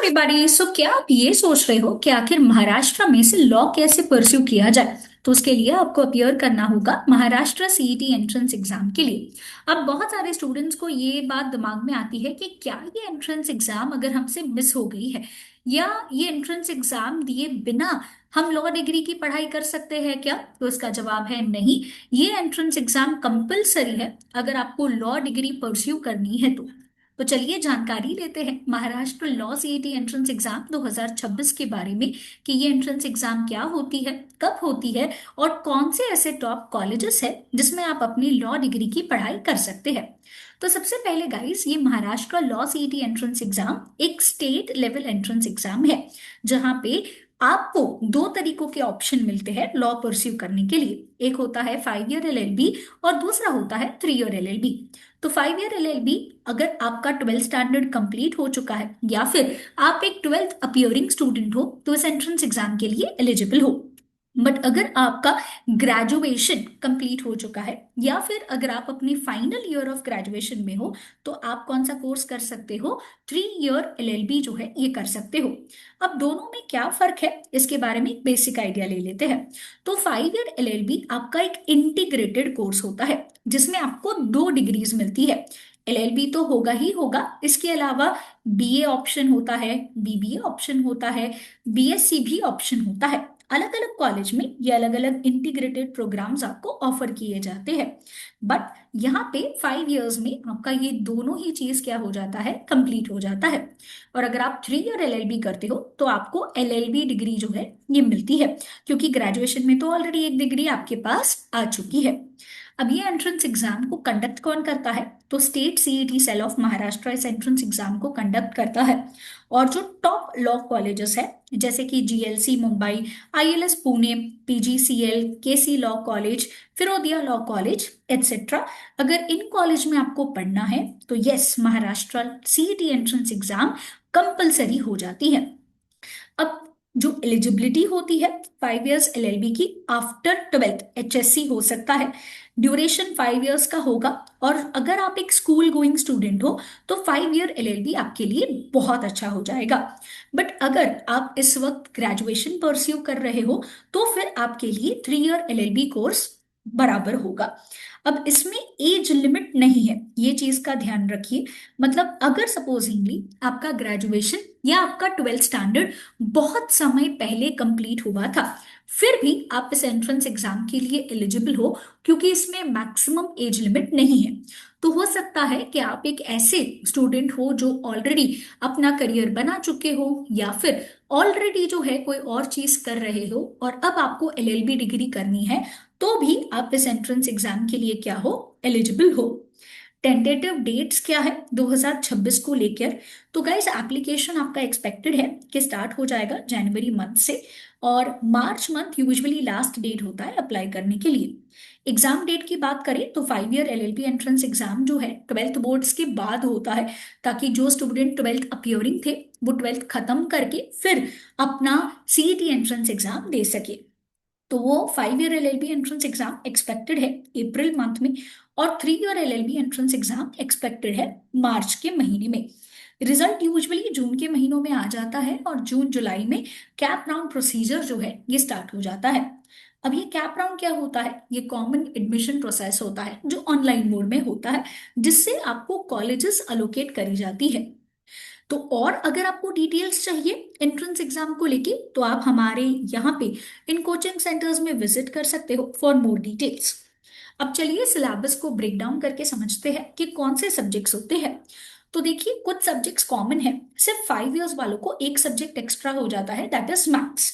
Everybody. सो क्या आप ये सोच रहे हो कि आखिर महाराष्ट्र में से लॉ कैसे परस्यू किया जाए? तो उसके लिए आपको अपियर करना होगा महाराष्ट्र सीईटी एंट्रेंस एग्जाम के लिए। अब बहुत सारे स्टूडेंट्स को ये बात दिमाग में आती है कि क्या ये एंट्रेंस एग्जाम अगर हमसे मिस हो गई है, या ये एंट्रेंस एग्जाम दिए बिना हम लॉ डिग्री की पढ़ाई कर सकते हैं क्या? तो इसका जवाब है नहीं। ये एंट्रेंस एग्जाम कंपलसरी है अगर आपको लॉ डिग्री परस्यू करनी है तो चलिए जानकारी लेते हैं Maharashtra law CET entrance exam 2026 के बारे में कि ये एंट्रेंस एग्जाम क्या होती है, कब होती है और कौन से ऐसे टॉप कॉलेजेस है जिसमें आप अपनी लॉ डिग्री की पढ़ाई कर सकते हैं। तो सबसे पहले गाइस, ये Maharashtra law CET entrance exam एक स्टेट लेवल एंट्रेंस एग्जाम है जहां पे आपको दो तरीकों के ऑप्शन मिलते हैं लॉ परस्यू करने के लिए। एक होता है 5 ईयर एलएलबी और दूसरा होता है 3 ईयर एलएलबी। तो 5 ईयर एलएलबी अगर आपका 12th स्टैंडर्ड कंप्लीट हो चुका है या फिर आप एक 12th अपियरिंग स्टूडेंट हो तो इस एंट्रेंस एग्जाम के लिए एलिजिबल हो। बट अगर आपका ग्रेजुएशन कंप्लीट हो चुका है या फिर अगर आप अपनी फाइनल ईयर ऑफ ग्रेजुएशन में हो तो आप कौन सा कोर्स कर सकते हो? 3 ईयर एलएलबी जो है ये कर सकते हो। अब दोनों में क्या फर्क है इसके बारे में एक बेसिक आइडिया ले लेते हैं। तो 5 ईयर एलएलबी आपका एक इंटीग्रेटेड कोर्स होता है जिसमें आपको दो डिग्रीज मिलती है। एलएलबी तो होगा ही होगा, इसके अलावा बीए ऑप्शन होता है, बीबीए ऑप्शन होता है, बीएससी भी ऑप्शन होता है। अलग अलग कॉलेज में ये अलग अलग इंटीग्रेटेड प्रोग्राम्स आपको ऑफर किए जाते हैं। बट यहाँ पे 5 इयर्स में आपका ये दोनों ही चीज क्या हो जाता है, कंप्लीट हो जाता है। और अगर आप 3 ईयर एलएलबी करते हो तो आपको एलएलबी डिग्री जो है ये मिलती है, क्योंकि ग्रेजुएशन में तो ऑलरेडी एक डिग्री आपके पास आ चुकी है। अब ये एंट्रेंस एग्जाम को कंडक्ट कौन करता है? तो state CET cell of Maharashtra इस एंट्रेंस एग्जाम को कंडक्ट करता है। और जो टॉप लॉ कॉलेजेस है जैसे कि GLC Mumbai, ILS Pune, PGCL, KC law college, Firodia law college etcetera, अगर इन कॉलेज में आपको पढ़ना है तो yes, Maharashtra CET entrance exam compulsory हो जाती है। अब जो एलिजिबिलिटी होती है 5 इयर्स एलएलबी की, आफ्टर 12th एचएससी हो सकता है। ड्यूरेशन 5 इयर्स का होगा। और अगर आप एक स्कूल गोइंग स्टूडेंट हो तो 5 ईयर एलएलबी आपके लिए बहुत अच्छा हो जाएगा। बट अगर आप इस वक्त ग्रेजुएशन परस्यू कर रहे हो तो फिर आपके लिए 3 ईयर एलएलबी कोर्स बराबर होगा। अब इसमें एज लिमिट नहीं है, ये चीज का ध्यान रखिए। मतलब अगर सपोजिंगली आपका ग्रेजुएशन या आपका 12th स्टैंडर्ड बहुत समय पहले कंप्लीट हुआ था, फिर भी आप इस एंट्रेंस एग्जाम के लिए एलिजिबल हो, क्योंकि इसमें मैक्सिमम एज लिमिट नहीं है। तो हो सकता है कि आप एक ऐसे स्टूडेंट हो जो ऑलरेडी अपना करियर बना चुके हो या फिर ऑलरेडी जो है कोई और चीज कर रहे हो और अब आपको एलएलबी डिग्री करनी है, तो भी आप इस एंट्रेंस एग्जाम के लिए क्या हो, एलिजिबल हो। टेंटेटिव डेट्स क्या है 2026 को लेकर? तो गाइस, एप्लीकेशन आपका एक्सपेक्टेड है कि स्टार्ट हो जाएगा जनवरी मंथ से, और March month usually last date होता है अप्लाई करने के लिए। एग्जाम डेट की बात करें तो 5 ईयर एलएलबी एंट्रेंस एग्जाम जो है 12th बोर्ड्स के बाद होता है, ताकि जो स्टूडेंट 12th अपियरिंग थे वो 12th खत्म करके फिर अपना सीईटी एंट्रेंस एग्जाम दे सके। तो वो 5 year LLB entrance exam expected है अप्रैल मंथ में, और 3 year LLB entrance exam expected है मार्च के महीने में। रिजल्ट यूजुअली जून के महीनों में आ जाता है और जून जुलाई में कैप राउंड प्रोसीजर जो है ये स्टार्ट हो जाता है। अब ये कैप राउंड क्या होता है? ये कॉमन एडमिशन प्रोसेस होता है जो ऑनलाइन मोड में होता है, जिससे आपको कॉलेजेस अलोकेट करी जाती है। तो और अगर आपको डिटेल्स चाहिए एंट्रेंस एग्जाम को लेके तो आप हमारे यहाँ पे इन कोचिंग सेंटर्स में विजिट कर सकते हो फॉर मोर डिटेल्स। अब चलिए सिलेबस को ब्रेक डाउन करके समझते हैं कि कौन से सब्जेक्ट्स होते हैं। तो देखिए, कुछ सब्जेक्ट्स कॉमन है, सिर्फ 5 इयर्स वालों को एक सब्जेक्ट एक्स्ट्रा हो जाता है, that is maths.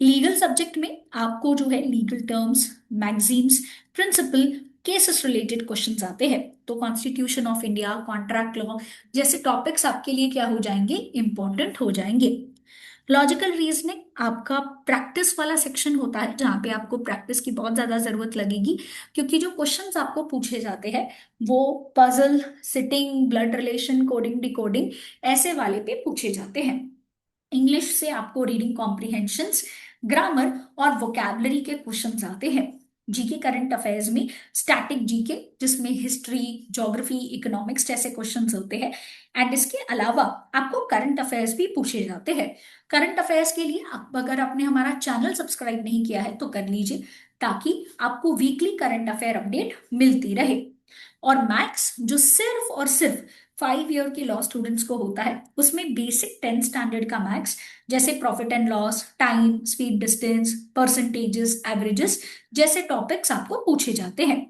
Legal subject में आपको जो है legal terms, magazines, principle, cases related questions आते हैं। तो constitution of India, contract law जैसे टॉपिक्स आपके लिए क्या हो जाएंगे, इंपॉर्टेंट हो जाएंगे। लॉजिकल रीजनिंग आपका प्रैक्टिस वाला सेक्शन होता है जहाँ पे आपको प्रैक्टिस की बहुत ज्यादा जरूरत लगेगी, क्योंकि जो क्वेश्चंस आपको पूछे जाते हैं वो puzzle, sitting, blood relation, coding, decoding ऐसे वाले पे पूछे जाते हैं। इंग्लिश से आपको रीडिंग कॉम्प्रिहेंशंस, ग्रामर और वोकैबलरी के क्वेश्चंस आते हैं। जीके करंट अफेयर्स में स्टैटिक जीके, जिसमें हिस्ट्री, ज्योग्राफी, इकोनॉमिक्स जैसे क्वेश्चंस होते हैं। एंड इसके अलावा आपको करंट अफेयर्स भी पूछे जाते हैं। करंट अफेयर्स के लिए अगर आपने हमारा चैनल सब्सक्राइब नहीं किया है तो कर लीजिए, ताकि आपको वीकली करंट अफेयर अपडेट मिलती रहे। और मैथ्स जो सिर्फ और सिर्फ 5 ईयर के लॉ स्टूडेंट्स को होता है, उसमें बेसिक 10 स्टैंडर्ड का मैथ्स, जैसे profit and loss, time, speed, distance, percentages, averages जैसे टॉपिक्स आपको पूछे जाते हैं।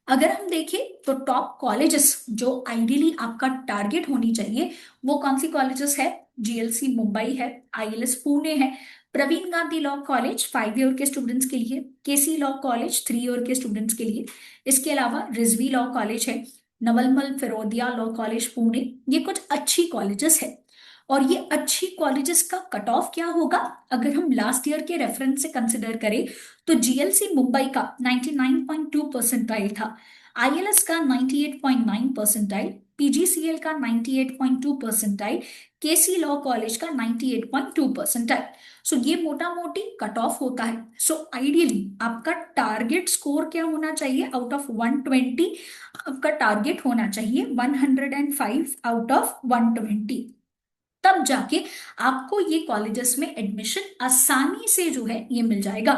अगर हम देखें तो टॉप कॉलेजेस जो आइडियली आपका टारगेट होनी चाहिए, वो कौन सी कॉलेजेस है? जीएलसी मुंबई है, आईएलएस पुणे है, Praveen Gandhi law college 5 year के स्टूडेंट्स के लिए, केसी लॉ कॉलेज 3 ईयर के स्टूडेंट्स के लिए, इसके अलावा रिजवी लॉ कॉलेज है, नवलमल फिरोदिया लॉ कॉलेज पुणे। ये कुछ अच्छी कॉलेजेस है। और ये अच्छी कॉलेजेस का कट ऑफ क्या होगा? अगर हम लास्ट ईयर के रेफरेंस से कंसिडर करें तो जीएलसी मुंबई का 99.2 परसेंटाइल था, आईएलएस का 98.9 परसेंटाइल, पीजीसीएल का 98.2 परसेंटाइल, केसी लॉ कॉलेज का 98.2 परसेंटाइल। सो ये मोटा मोटी कट ऑफ होता है। सो आइडियली आपका टारगेट स्कोर क्या होना चाहिए? आउट ऑफ 120 आपका टारगेट होना चाहिए 105 आउट ऑफ 120। तब जाके आपको ये कॉलेजेस में एडमिशन आसानी से जो है ये मिल जाएगा।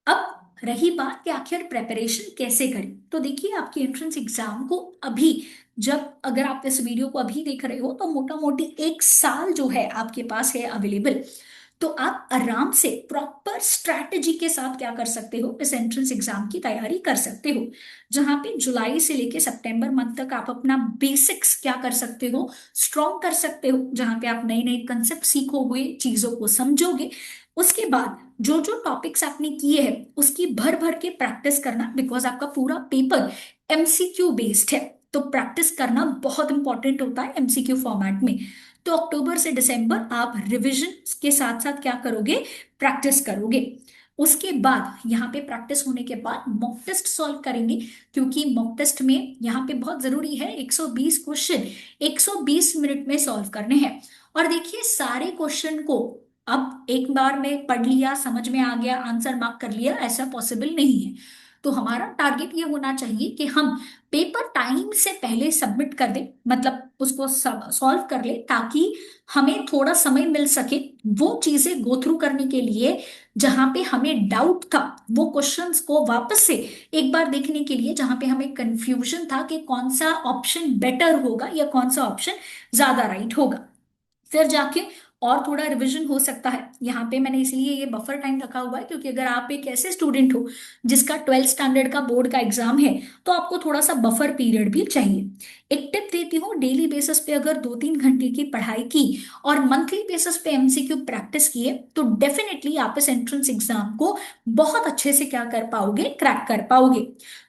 अब रही बात कि आखिर प्रेपरेशन कैसे करें, तो देखिए आपके एंट्रेंस एग्जाम को अभी, जब अगर आप इस वीडियो को अभी देख रहे हो तो मोटा मोटी 1 साल जो है आपके पास है अवेलेबल। तो आप आराम से प्रॉपर स्ट्रैटेजी के साथ क्या कर सकते हो, इस एंट्रेंस एग्जाम की तैयारी कर सकते हो। जहां पे जुलाई से लेके सितंबर मंथ तक आप अपना बेसिक्स क्या कर सकते हो, स्ट्रॉन्ग कर सकते हो, जहां पे आप नए नए कंसेप्ट सीखोगे, चीजों को समझोगे। उसके बाद जो जो टॉपिक्स आपने किए हैं उसकी भर भर के प्रैक्टिस करना, बिकॉज आपका पूरा पेपर एमसीक्यू बेस्ड है। तो प्रैक्टिस करना बहुत इंपॉर्टेंट होता है एमसीक्यू फॉर्मेट में। तो अक्टूबर से दिसंबर आप रिवीजन के साथ साथ क्या करोगे, प्रैक्टिस करोगे। उसके बाद यहाँ पे प्रैक्टिस होने के बाद मॉक टेस्ट सॉल्व करेंगे, क्योंकि मॉक टेस्ट में यहाँ पे बहुत जरूरी है 120 क्वेश्चन 120 मिनट में सॉल्व करने हैं। और देखिए सारे क्वेश्चन को अब एक बार में पढ़ लिया, समझ में आ गया, आंसर मार्क कर लिया, ऐसा पॉसिबल नहीं है। तो हमारा टारगेट ये होना चाहिए कि हम पेपर टाइम से पहले सबमिट कर दें, मतलब उसको सॉल्व कर ले, ताकि हमें थोड़ा समय मिल सके वो चीजें गो थ्रू करने के लिए, जहां पे हमें डाउट था वो क्वेश्चंस को वापस से एक बार देखने के लिए, जहां पे हमें कंफ्यूजन था कि कौन सा ऑप्शन बेटर होगा या कौन सा ऑप्शन ज्यादा राइट होगा। फिर जाके और थोड़ा रिवीजन हो सकता है। यहाँ पे मैंने इसलिए ये बफर टाइम रखा हुआ है, क्योंकि अगर आप एक ऐसे स्टूडेंट हो जिसका 12 स्टैंडर्ड का बोर्ड का एग्जाम है, तो आपको थोड़ा सा बफर पीरियड भी चाहिए। एक टिप देती हूँ, डेली बेसिस पे अगर 2-3 घंटे की पढ़ाई की और मंथली बेसिस पे एमसीक्यू प्रैक्टिस किए, तो डेफिनेटली आप इस एंट्रेंस एग्जाम को बहुत अच्छे से क्या कर पाओगे, क्रैक कर पाओगे।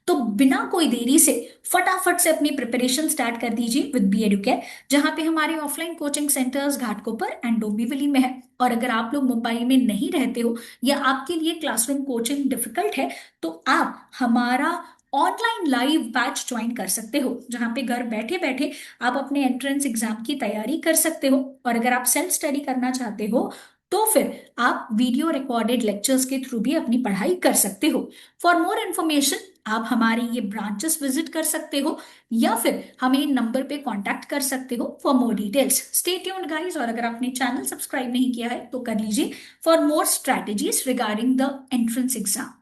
तो बिना कोई देरी से फटाफट से अपनी प्रिपरेशन स्टार्ट कर दीजिए विद बी एडुकेयर, जहां पे हमारे offline coaching centres Ghatkopar and Dombivli में है। और अगर आप लोग मुंबई में नहीं रहते हो या आपके लिए क्लासरूम कोचिंग डिफिकल्ट है, तो आप हमारा ऑनलाइन लाइव बैच ज्वाइन कर सकते हो, जहां पे घर बैठे बैठे आप अपने एंट्रेंस एग्जाम की तैयारी कर सकते हो। और अगर आप सेल्फ स्टडी करना चाहते हो तो फिर आप वीडियो रिकॉर्डेड लेक्चर्स के थ्रू भी अपनी पढ़ाई कर सकते हो। फॉर मोर इन्फॉर्मेशन आप हमारी ये ब्रांचेस विजिट कर सकते हो, या फिर हमें इन नंबर पे कांटेक्ट कर सकते हो for more details. Stay tuned guys, और अगर आपने चैनल सब्सक्राइब नहीं किया है तो कर लीजिए for more strategies regarding the entrance exam.